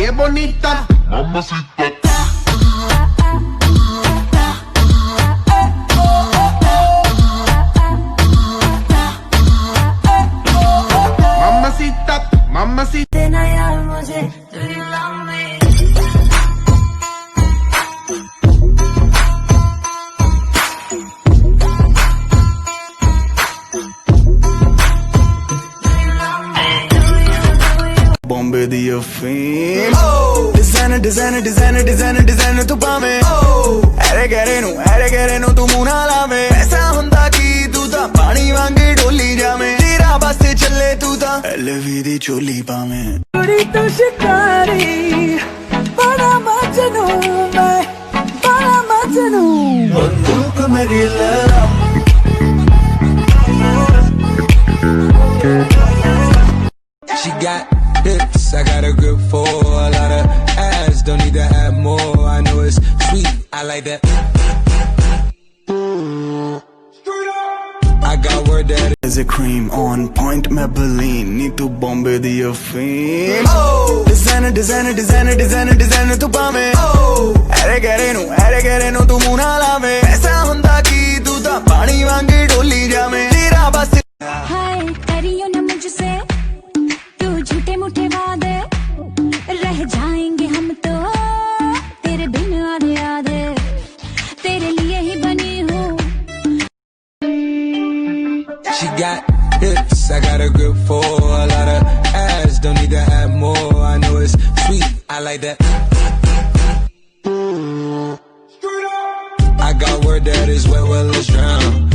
qué bonita. Mamacita. Mamacita, mamacita. देना यार मुझे do you love me? Bombay the fame. Designer, designer, designer, designer, designer tu paame. Are kare nu tu muna laave. ऐसा हुंदा कि तू ता पानी वांगे डोली जावे. तेरा बस चले तू ता LV दी चोली पावे. थोड़ी तो शिकारी, बड़ा मजनू मैं, बड़ा मजनू. बंदूक मेरी लड़ा. She got hips, I got a grip for a lot of ass. Don't need to have more. I know it's sweet, I like that. I got word that There's a cream on point Maybelline. Need to Bombay the fame. Designer, designer, designer, designer, designer tu paame. Are kare nu tu muna laave. ऐसा हुंदा कि तू ता पानी वांगे डोली जावे. तेरा बस हाय करियो ना मुझसे तू झूठे मूठे वादे रह जाएंगे हम तो तेरे बिन आधे आधे तेरे लिए ही बनी हूँ. she got hips, I got a grip for a lot of ass. Don't need to have more. I know it's sweet, I like that. I got word that is wet, well let's drown.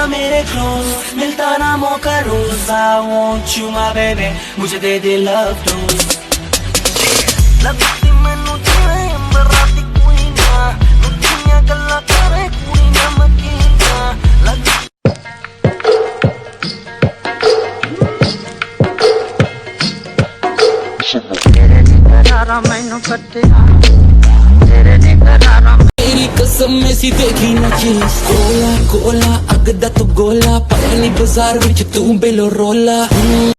मेरे close मिलता ना मौका रोज. I want you my baby, मुझे दे दे love dose. लगती मैनू जिवें अंबराती कोई ना. मुझियां गल्लां करे कोई ना मकीना. तेरे निकरारा मैनू कट्टिया. तेरे निकरारा तेरी कसम में सी देखी ना चीज. कोला कोला अगदा तू गोला. पता नहीं बाजार विच तू बेलो रोला.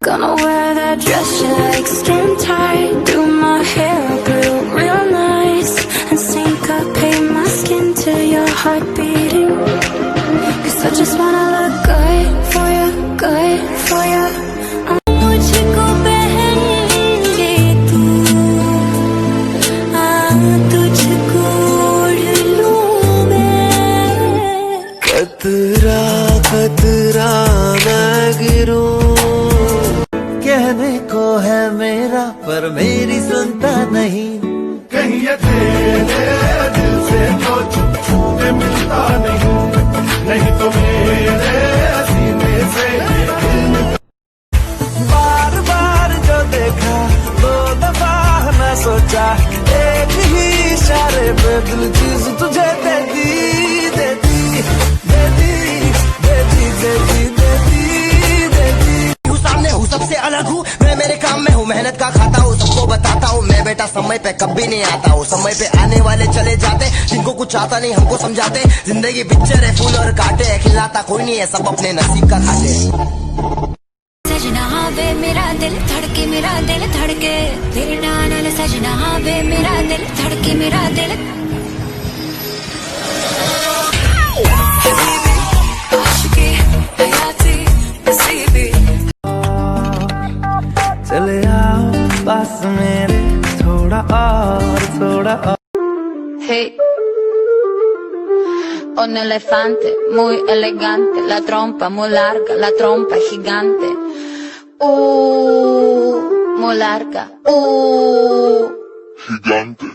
Gonna wear that dress you like skin tight. Do my hair up real nice and syncopate my skin to your heart beating. 'Cause I just wanna look good for you, good for you. मुझको पहनके तू तुझको ओढ़ लूं मैं. खतरा खतरा मैं गिरूं. कहने को है मेरा पर मेरी सुनता नहीं. कहीं ये तेरे दिल से तो छूटे मिलता नहीं. नहीं तो मेरे सीने से ये दिल बार बार जो देखा 2 दफा न सोचा. एक ही इशारे पे दिल चीज तुझे दे दी दे दी दे दी दे दी दे दी दे दी दे दी. हूँ सामने हूँ सबसे अलग हूँ मैं. मेरे काम में हूँ मेहनत का खाता हूँ. सबको बताता हूँ मैं बेटा समय पे कभी नहीं आता हूँ. समय पे आने वाले चले जाते जिनको कुछ आता नहीं हमको समझाते. जिंदगी पिक्चर है फूल और कांटे. खिलाता कोई नहीं है सब अपने नसीब का खाते. सजना वे मेरा दिल धड़के मेरा दिल धड़के तेरे नाल सजना वे मेरा दिल धड़के मेरा दिल. आशिकी हयाती नसीबी. चले आओ पास मेरे थोड़ा और थोड़ा और. Hey, ho un elefante muy elegante, la trompa muy larga, la trompa gigante. Muy larga. gigante.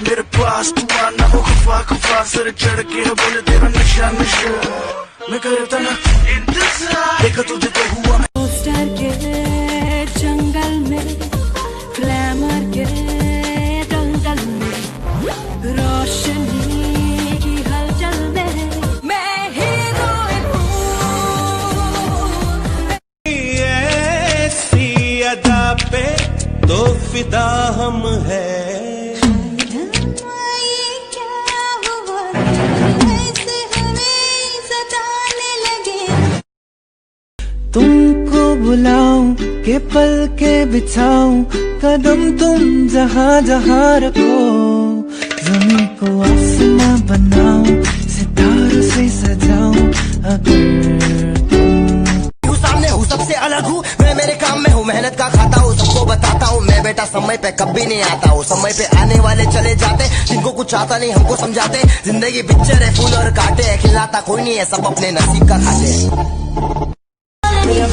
मेरे पास तू आना हो खफा खफा सर चढ़ के है बोले तेरा नशा नशा मैं करता ना इंतजार देखा तुझे तो हुआ. पोस्टर के जंगल में ग्लैमर के नाम है। तुमको बुलाऊं के पल के बिछाऊं, कदम तुम जहां जहां रखो, जमीन को आसमां बनाऊं, सितारों से सजाऊं अगर सामने हूँ सबसे अलग हूँ, मैं मेरे काम में हूँ, मेहनत का खाता हूँ, सबको बताता हूँ मैं बेटा समय पे कभी नहीं आता हूँ। समय पे आने वाले चले जाते, जिनको कुछ आता नहीं हमको समझाते, जिंदगी पिक्चर है फूल और कांटे, खिलाता कोई नहीं है सब अपने नसीब का खाते।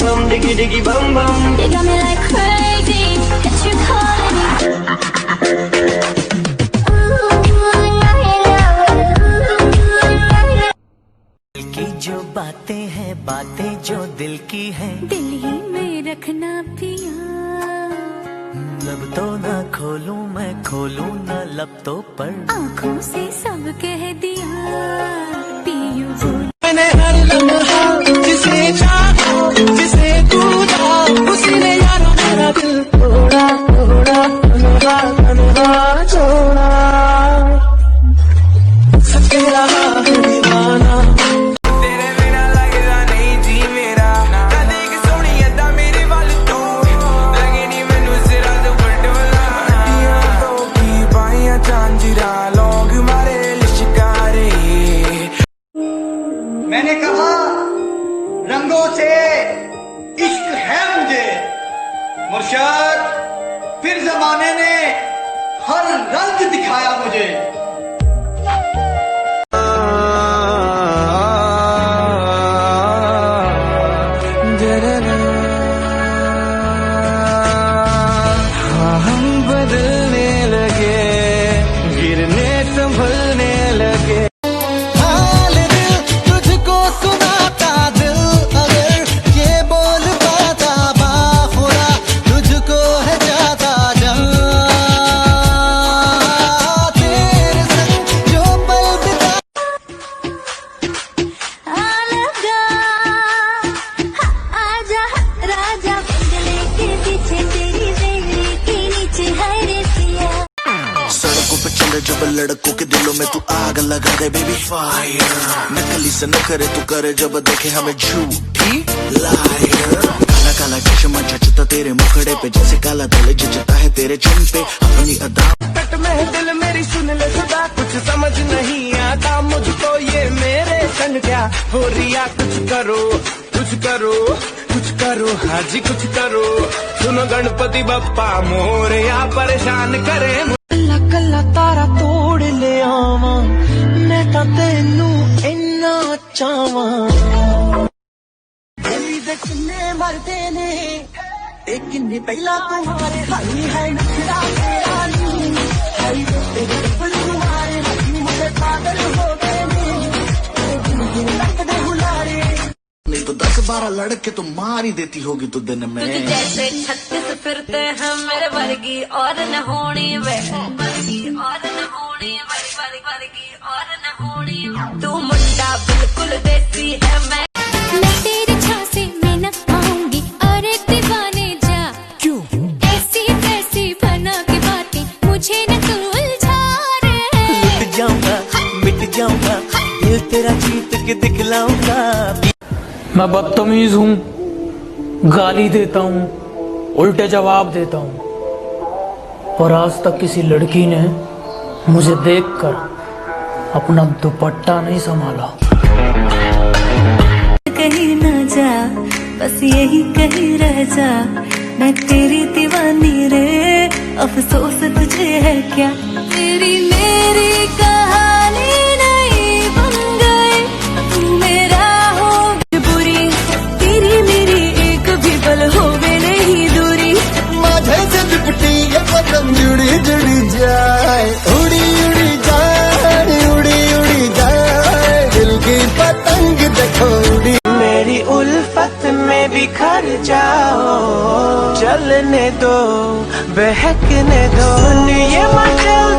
Bum, diggy, diggy, bum, bum. You got me like crazy, that you calling me. दिल की जो बातें हैं, बातें जो दिल की हैं, दिल ही में रखना पिया। लब तो ना खोलूं मैं, खोलूं ना लब तो पर, आँखों से सब कह दिया पियू बोल। मैंने हर लम्हा जिसे चाहा, जिसे ढूंढा, उसी ने यारो मेरा दिल तोड़ा, तोड़ा, तन्हा, तन्हा छोड़ा, सच कह रहा है दीवाना। तेरे बिना लगदा नहीं जी मेरा, कदे कि सोहनी अदा मेरे वाल तू, लगे नहीं मैनू सिरा तो पटोला, तो की बाइयां झांझरा लोग मारे लिशकारे। मैंने कहा रंगों से इश्क है मुझे, मुर्शद फिर जमाने ने हर रंग दिखाया मुझे। हाँ हम बदलने लगे, गिरने संभलने लगे। हाल दिल तुझको सुनाता दिल, अगर ये बोल पाता बाखुदा, तुझको है जाता जहाँ, तेरे संग जो पल बिता। अलगा आजा राजा, बंगले के पीछे तेरी बेड़ी के नीचे है रेसिया। सड़कों पे चले जब लड़कों के दिलों में तू आग लगा दे बेबी फायर, नकली से नखरे तू करे जब देखे हमें झूठी लायर, काला काला चश्मा जचता तेरे मुखड़े पे जैसे काला दिल जचता है तेरे चिन पे अपनी अदा। तट में दिल मेरी सुन ले सदा, कुछ समझ नहीं आता मुझको ये मेरे संग क्या हो रिया, कुछ करो, कुछ करो, कुछ करो, हाँ जी कुछ करो, सुनो गणपति बप्पा मोरया परेशान करे। कल्ला कल्ला तारा तोड़ ले आवा, मैं तां तेनू इन्ना चाहवां। दिल्ली दे किन्ने मरदे ने, एक किन्ने पहला तुम्हारे हाई है नखरा तेरा नी, हाई तेरे फुल तुम्हारे मुझे पागल हो गए ने, लगदे हुलारे। नहीं तो 10-12 लड़के तो मार ही देती होगी तू दिन में। जैसे 36 फिरते हैं मेरे वर्गी और न होनी वे, वर्गी और न होनी वर्गी और न होनी, तू मुंडा बिल्कुल देसी है। मैं तेरे झांसे में न आऊंगी, अरे दीवाने जा क्यों ऐसी कैसी बना के बातें मुझे न तू उलझा रे। लुट जाऊंगा, मिट जाऊंगा, दिल तेरा जीत के दिखलाऊंगा। मैं बदतमीज हूँ, गाली देता हूँ, उल्टे जवाब देता हूँ, और आज तक किसी लड़की ने मुझे देखकर अपना दुपट्टा नहीं संभाला। कहीं न जा, बस यही कहीं रह जा, मैं तेरी दीवानी रे, अफसोस तुझे है क्या। तेरी मेरी कहानी नहीं बन गई, तू मेरा हो बुरी, तेरी मेरी एक भी पल होवे नहीं दूरी। माझे से लिपटी ये पतंग जुड़ी जुड़ी जाए, उड़ी उड़ी जाए, उड़ी उड़ी जाए, दिल की पतंग देखो उड़ी। मेरी उल्फत में बिखर जाओ, चलने दो, बहकने दो, ये मचल